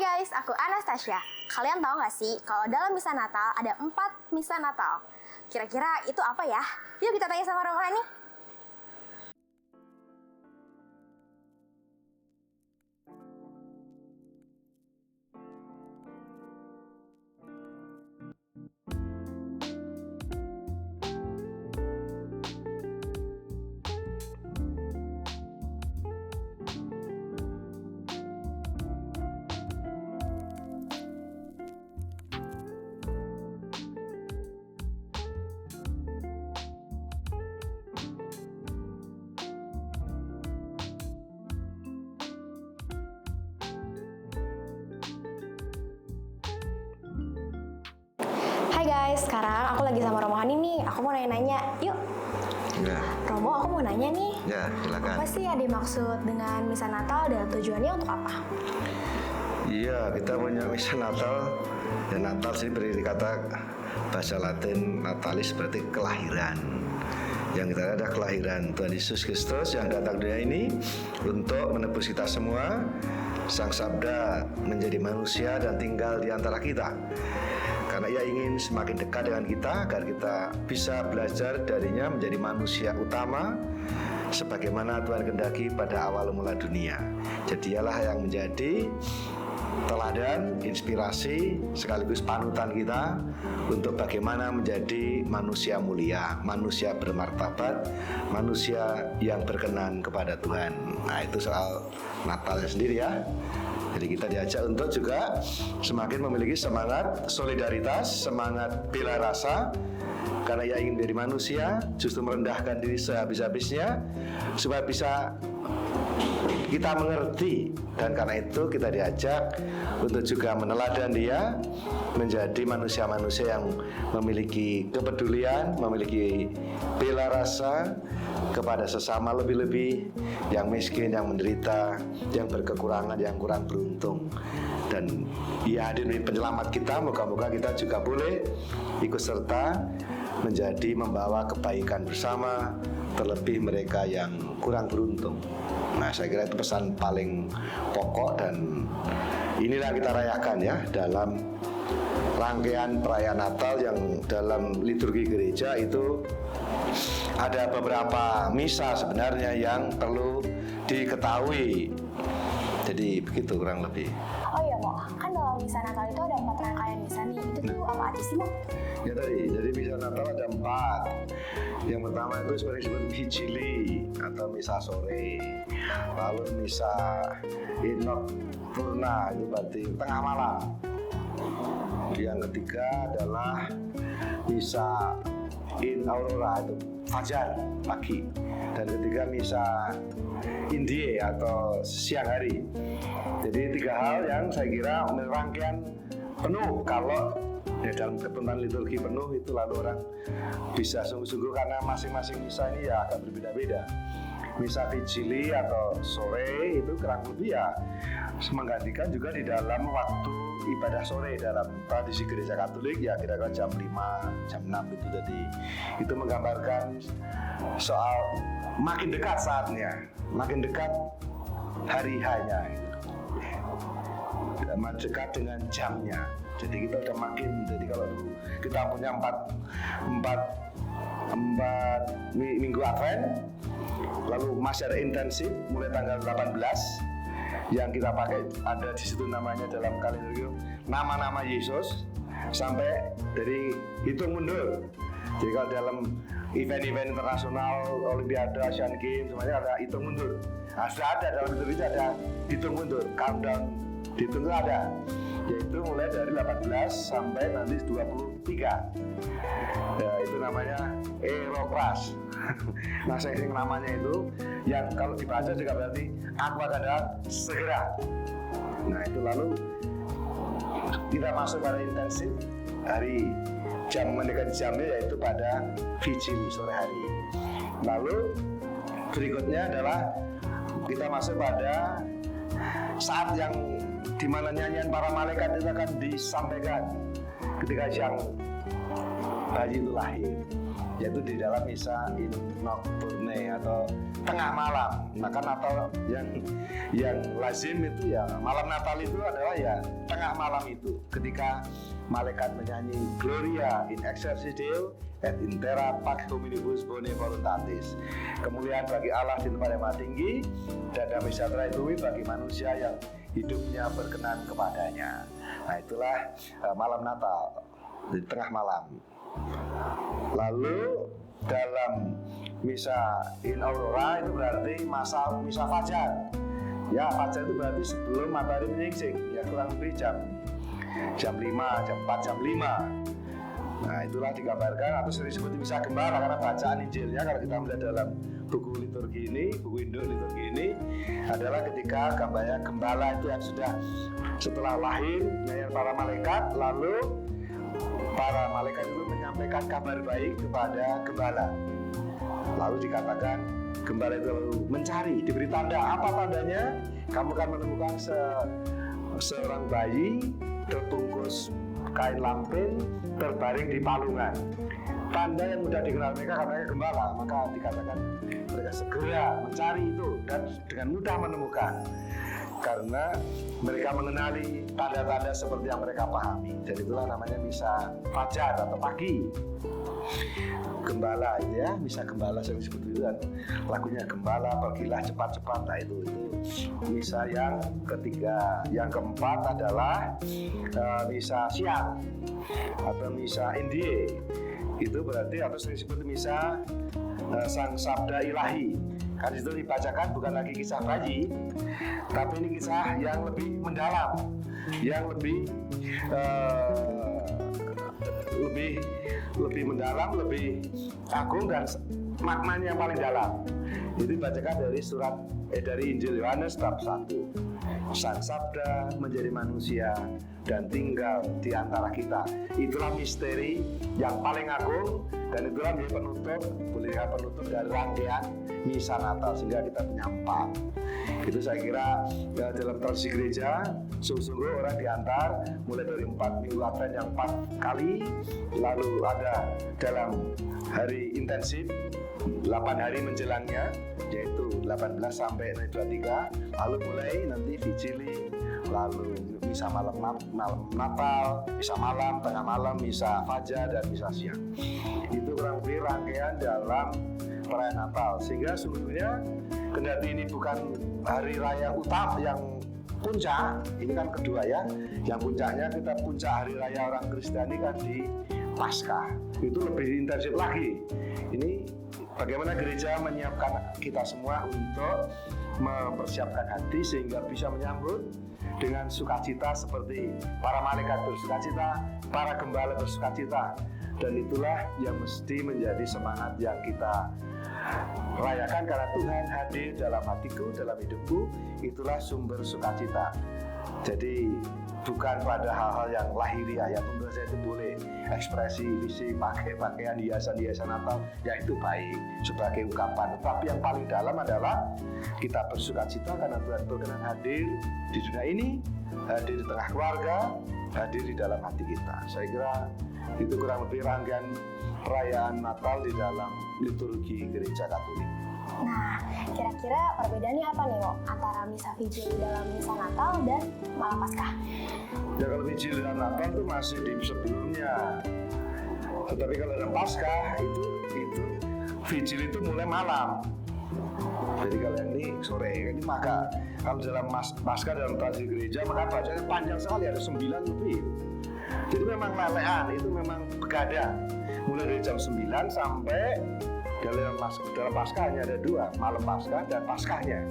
guys, aku Anastasia. Kalian tahu nggak sih kalau dalam misa Natal ada 4 misa Natal? Kira-kira itu apa ya? Yuk kita tanya sama Rohani. Hai guys, sekarang aku lagi sama Romohani nih. Aku mau nanya-nanya, yuk. Ya, Romo, aku mau nanya nih. ya silakan. Apa sih yang dimaksud dengan misa Natal dan tujuannya untuk apa? Iya, kita punya misa Natal. Dan Natal sih berdiri kata bahasa Latin natalis berarti kelahiran. Yang kita ada kelahiran Tuhan Yesus Kristus yang datang dunia ini untuk menebus kita semua. Sang Sabda menjadi manusia dan tinggal di antara kita. Karena ia ingin semakin dekat dengan kita agar kita bisa belajar darinya menjadi manusia utama sebagaimana Tuhan kehendaki pada awal mula dunia. Jadi ialah yang menjadi teladan, inspirasi sekaligus panutan kita untuk bagaimana menjadi manusia mulia, manusia bermartabat, manusia yang berkenan kepada Tuhan. Nah, itu soal Natalnya sendiri ya. Jadi kita diajak untuk juga semakin memiliki semangat solidaritas, semangat bela rasa, karena ia ingin menjadi manusia, justru merendahkan diri sehabis-habisnya supaya bisa kita mengerti. Dan karena itu kita diajak untuk juga meneladan dia menjadi manusia-manusia yang memiliki kepedulian, memiliki bela rasa kepada sesama, lebih-lebih yang miskin, yang menderita, yang berkekurangan, yang kurang beruntung. Dan ia hadir menjadi penyelamat kita. Moga-moga kita juga boleh ikut serta menjadi membawa kebaikan bersama, terlebih mereka yang kurang beruntung. Nah, saya kira itu pesan paling pokok dan inilah kita rayakan ya dalam rangkaian perayaan Natal yang dalam liturgi gereja itu ada beberapa misa sebenarnya yang perlu diketahui. Jadi begitu kurang lebih. Oh iya, Mo. Kan dalam misa Natal itu ada 4 rangkaian misa nih. Itu tuh apa aja sih, Mo? Ya tadi, jadi misa Natal ada 4. Yang pertama itu seperti disebut vigili atau misa sore. Lalu misa in nocturna itu berarti tengah malam. Yang ketiga adalah misa in aurora itu fajar pagi. Dan ketiga misa in die atau siang hari. Jadi 3 hal yang saya kira merangkaian penuh. Kalau ya dalam ketentuan liturgi penuh itu lalu orang bisa sungguh-sungguh karena masing-masing misa ini ya agak berbeda-beda. Misa vigili atau sore itu kurang lebih ya menggantikan juga di dalam waktu ibadah sore dalam tradisi gereja Katolik ya kira-kira jam 5, jam 6 itu. Jadi itu menggambarkan soal makin dekat saatnya, makin dekat hari hanya gitu. Makin dekat dengan jamnya. Jadi kita udah makin, jadi kalau dulu kita punya 4 minggu Advent, lalu masih ada intensif mulai tanggal 18 yang kita pakai ada di situ namanya dalam kalender nama-nama Yesus sampai dari hitung mundur. Jadi kalau dalam event-event internasional, Olimpiade, Asian Games semuanya ada hitung mundur. Ada dalam itu ada hitung mundur, countdown dihitung ada. Yaitu mulai dari 18 sampai nanti 23. Ya, itu namanya Erokras. Nah, saya namanya itu yang kalau dibaca juga berarti aku akan datang segera. Nah, itu lalu kita masuk pada intensif hari jam mendekati jamnya yaitu pada vigili sore hari. Lalu berikutnya adalah kita masuk pada saat yang di mana nyanyian para malaikat itu akan disampaikan ketika yang bayi itu lahir. yaitu di dalam misa in nocturne atau tengah malam. Maka Natal yang lazim itu ya, malam Natal itu adalah ya tengah malam itu, ketika malaikat menyanyi Gloria in excelsis Deo et in terra pax hominibus bone voluntatis. Kemuliaan bagi Allah di tempat yang maha tinggi dan damai sejahtera itu bagi manusia yang hidupnya berkenan kepadanya. Nah, itulah malam Natal di tengah malam. Lalu dalam misa in aurora itu berarti misa fajar. Ya, fajar itu berarti sebelum matahari menyingsing, ya kurang lebih jam 5, jam 4, jam 5. Nah, itulah digambarkan atau sering disebut misa gembala, karena bacaan Injilnya kalau kita melihat dalam buku liturgi ini, buku induk liturgi ini adalah ketika gambarnya gembala itu yang sudah setelah lahir nyanyian para malaikat, lalu para malaikat itu menyampaikan kabar baik kepada gembala. Lalu dikatakan gembala itu lalu mencari, diberi tanda. Apa tandanya? Kamu akan menemukan seorang bayi terbungkus kain lampin terbaring di palungan. Tanda yang mudah dikenal mereka karena gembala, maka dikatakan mereka segera mencari itu dan dengan mudah menemukan, karena mereka mengenali tanda-tanda seperti yang mereka pahami. Dan itulah namanya misa fajar atau pagi. Gembala itu ya, misa gembala sering disebut itu, dan lagunya Gembala pergilah cepat-cepat. Nah, itu misa yang ketiga. Yang keempat adalah misa siang atau misa indie. Itu berarti atau sering disebut misa Sang Sabda Ilahi. Kan itu dibacakan bukan lagi kisah bayi, tapi ini kisah yang lebih mendalam, yang lebih mendalam, lebih agung dan maknanya yang paling dalam. Itu dibacakan dari Injil Yohanes bab 1. Sang Sabda menjadi manusia dan tinggal di antara kita. Itulah misteri yang paling agung dan itulah menjadi penutup dari rangkaian misa Natal, sehingga kita menyampan. Itu saya kira dalam tradisi gereja sungguh-sungguh orang diantar mulai dari 4 minggu Advent yang 4 kali, lalu ada dalam hari intensif 8 hari menjelangnya, yaitu 18 sampai 23, lalu mulai nanti vigili, lalu misa malam Natal, misa malam, tengah malam, misa fajar, dan misa siang. Itu kurang lebih rangkaian dalam perayaan Natal. Sehingga sungguhnya kendati ini bukan hari raya utama yang puncak, ini kan kedua ya. Yang puncaknya puncak hari raya orang Kristiani kan di Paskah. Itu lebih intensif lagi. Ini bagaimana gereja menyiapkan kita semua untuk mempersiapkan hati sehingga bisa menyambut dengan sukacita seperti para malaikat bersukacita, para gembala bersukacita. Dan itulah yang mesti menjadi semangat yang kita rayakan, karena Tuhan hadir dalam hatiku, dalam hidupku. Itulah sumber sukacita. Jadi bukan pada hal-hal yang lahiriah, yang menurut saya itu boleh ekspresi, visi, pakai pakaian, hiasan-hiasan Natal, ya itu baik sebagai ungkapan. Tapi yang paling dalam adalah kita bersukacita karena Tuhan berkenan hadir di dunia ini, hadir di tengah keluarga, hadir di dalam hati kita. Saya kira itu kurang lebih rangkaian perayaan Natal di dalam liturgi Gereja Katolik. Nah, kira-kira perbedaannya apa nih, Wo, antara misa vigil dalam misa Natal dan malam Paskah? Ya, kalau vigil dan Natal itu masih di sebelumnya. Tetapi kalau dalam Paskah itu vigil itu mulai malam. Jadi kalau ini sore, ini maka kalau dalam Paskah dalam tradisi gereja maka bacanya panjang sekali, ada 9 lebih. Jadi memang lelean, itu memang begadang. Mulai dari jam 9 sampai dalam Paskahnya ada 2, malam Paskah dan Paskahnya.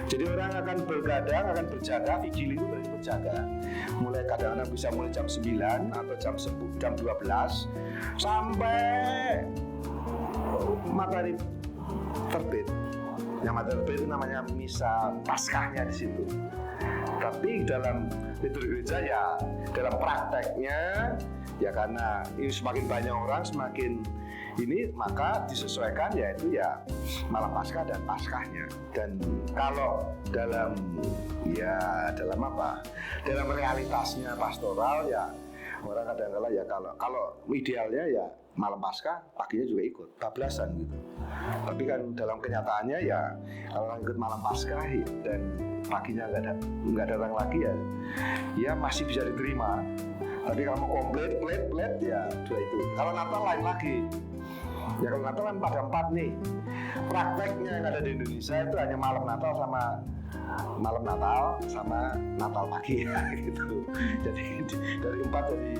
Jadi orang akan begadang, akan berjaga, vigil itu berarti berjaga. Mulai kadang-kadang bisa mulai jam 9 atau jam 12 sampai matahari terbit. Yang matahari terbit itu namanya misa Paskahnya di situ. Tapi dalam liturgi gereja ya, dalam prakteknya ya, karena ini semakin banyak orang, semakin ini, maka disesuaikan yaitu ya malam Paskah dan Paskahnya. Dan kalau dalam realitasnya pastoral ya, Orang kadang-kala ya kalau idealnya ya malam Paskah paginya juga ikut bablasan gitu. Tapi kan dalam kenyataannya ya kalau orang ikut malam Paskah dan paginya nggak datang lagi ya masih bisa diterima. Tapi kalau mau komplit ya dua itu. Kalau Natal lain lagi. Ya kalau Natal kan pada 4 nih. Prakteknya yang ada di Indonesia itu hanya malam Natal sama Natal pagi gitu. Jadi dari 4 jadi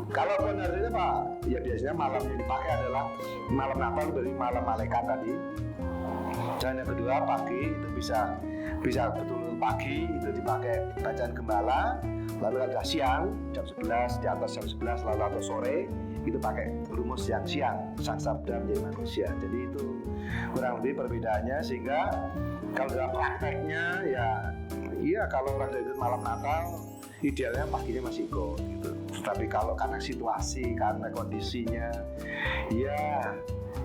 kalaupun artinya Pak, ya biasanya malam yang dipakai adalah malam Natal dari malam malaikat tadi. Dan yang kedua pagi itu bisa betul pagi itu dipakai bacaan gembala, lalu ada siang jam 11, di atas jam 11 lalu atau sore itu pakai rumus yang siang, sang sabda menjadi manusia. Jadi itu kurang lebih perbedaannya, sehingga kalau dalam prakteknya ya kalau orang ikut malam Natal idealnya paginya masih ikut gitu. Tetapi kalau karena situasi, karena kondisinya ya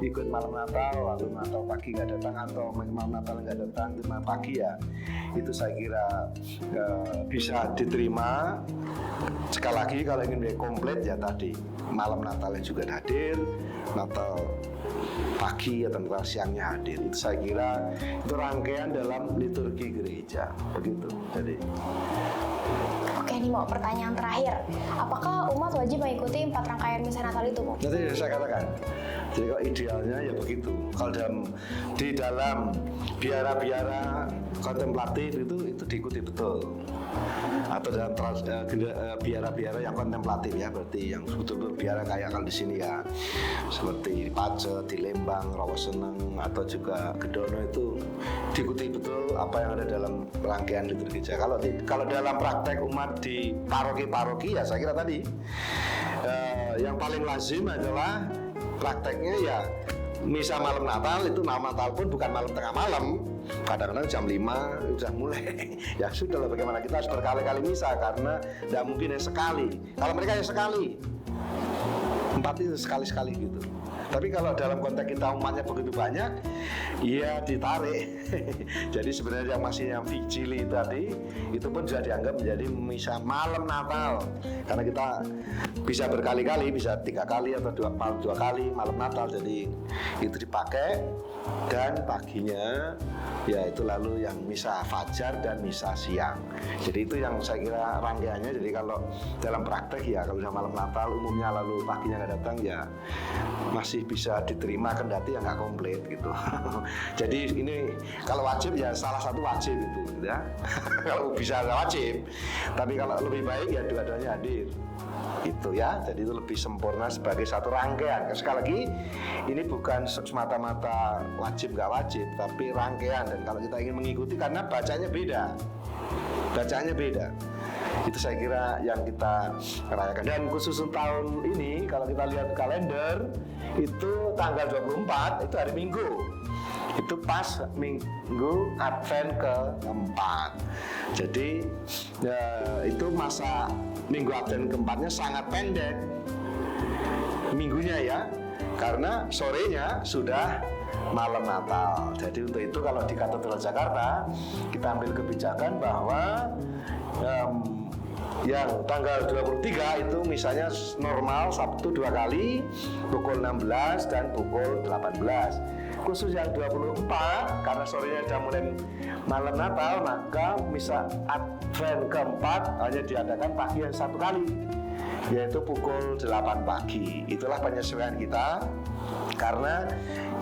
ikut malam Natal lalu Natal pagi nggak datang atau malam Natal nggak datang cuma pagi ya itu saya kira bisa diterima. Sekali lagi kalau ingin komplit ya tadi malam Natalnya juga hadir, Natal pagi atau Natal siangnya hadir. Itu saya kira itu rangkaian dalam liturgi gereja begitu. Jadi Oke, ini mau pertanyaan terakhir. Apakah umat wajib mengikuti 4 rangkaian misa Natal itu, Bu? nanti saya katakan. Jadi kalau idealnya ya begitu. Kalau di dalam biara-biara kontemplatif itu diikuti betul. Atau dalam biara-biara yang kontemplatif ya, berarti yang betul-betul biara kayak kalau di sini ya, seperti di Pacet, di Lembang, Rawaseneng atau juga Gedono itu diikuti betul apa yang ada dalam rangkaian liturgi gereja. Kalau dalam praktek umat di paroki-paroki ya saya kira tadi yang paling lazim adalah prakteknya ya misa malam Natal itu malam Natal pun bukan malam tengah malam, kadang-kadang jam 5 sudah mulai. Ya sudah lah, bagaimana kita harus berkali-kali misa karena tidak mungkin yang sekali. Kalau mereka yang sekali, 4 itu sekali-sekali gitu. Tapi kalau dalam konteks kita umatnya begitu banyak, ya ditarik. Jadi sebenarnya yang vigili tadi itu pun sudah dianggap menjadi misa malam Natal. Karena kita bisa berkali-kali, bisa 3 kali atau 2 kali malam Natal. Jadi itu dipakai dan paginya ya itu lalu yang misa fajar dan misa siang. Jadi itu yang saya kira rangkaiannya. Jadi kalau dalam praktek ya kalau sudah malam Natal umumnya lalu paginya nggak datang ya masih bisa diterima, kendati yang nggak komplit gitu. Jadi ini kalau wajib ya salah satu wajib itu ya. Kalau bisa wajib, tapi kalau lebih baik ya dua-duanya hadir itu ya. Jadi itu lebih sempurna sebagai satu rangkaian. Sekali lagi ini bukan semata-mata wajib nggak wajib, tapi rangkaian. Dan kalau kita ingin mengikuti karena bacanya beda itu saya kira yang kita rayakan. Dan khusus tahun ini kalau kita lihat kalender itu tanggal 24 itu hari Minggu, itu pas Minggu Advent keempat. Jadi ya, itu masa Minggu Advent keempatnya sangat pendek minggunya ya, karena sorenya sudah malam Natal. Jadi untuk itu kalau di Katedral Jakarta kita ambil kebijakan bahwa yang tanggal 23 itu misalnya normal Sabtu 2 kali pukul 16 dan pukul 18. Khusus yang 24 karena sorenya sudah mulai malam Natal, maka misa Advent keempat hanya diadakan pagi yang 1 kali, yaitu pukul 8 pagi. Itulah penyesuaian kita karena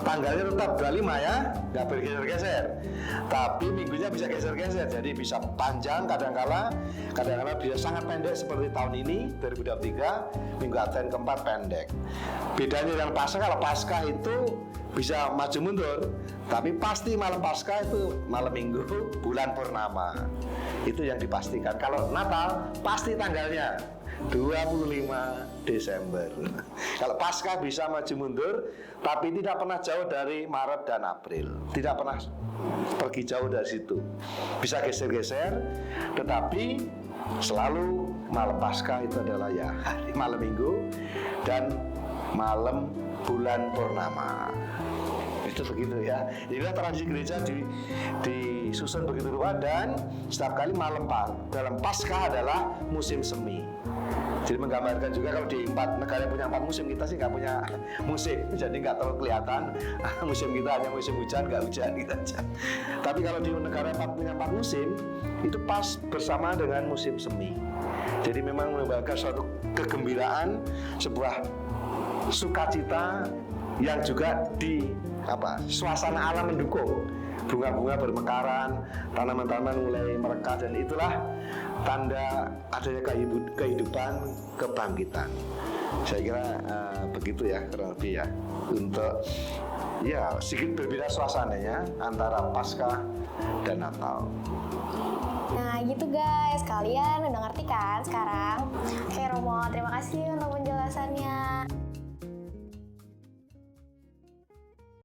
tanggalnya tetap 25 ya, nggak bergeser-geser, tapi minggunya bisa geser-geser, jadi bisa panjang, kadang-kala bisa sangat pendek seperti tahun ini 2023 Minggu Advent keempat pendek. Bedanya dengan Paskah, kalau Paskah itu bisa maju mundur, tapi pasti malam Paskah itu malam Minggu bulan purnama, itu yang dipastikan. Kalau Natal pasti tanggalnya 25 Desember. Kalau Paskah bisa maju mundur, tapi tidak pernah jauh dari Maret dan April. Tidak pernah pergi jauh dari situ. Bisa geser-geser, tetapi selalu malam Paskah itu adalah ya hari malam Minggu dan malam bulan purnama. Itu begitu ya. Jadi tradisi gereja disusun begitu rupa, dan setiap kali malam dalam Paskah adalah musim semi. Jadi menggambarkan juga kalau di 4 negara yang punya 4 musim, kita sih nggak punya musim, jadi nggak terlalu kelihatan. Musim kita hanya musim hujan, nggak hujan gitu aja. Tapi kalau di negara yang punya 4 musim, itu pas bersama dengan musim semi. Jadi memang melambangkan suatu kegembiraan, sebuah sukacita yang juga di suasana alam mendukung. Bunga-bunga bermekaran, tanaman-tanaman mulai merekah, dan itulah tanda adanya kehidupan, kebangkitan. Saya kira begitu ya kurang lebih ya, untuk ya sedikit berbeda suasananya antara Paskah dan Natal. Nah gitu guys, kalian udah ngerti kan sekarang? Oke Romo, terima kasih untuk penjelasannya.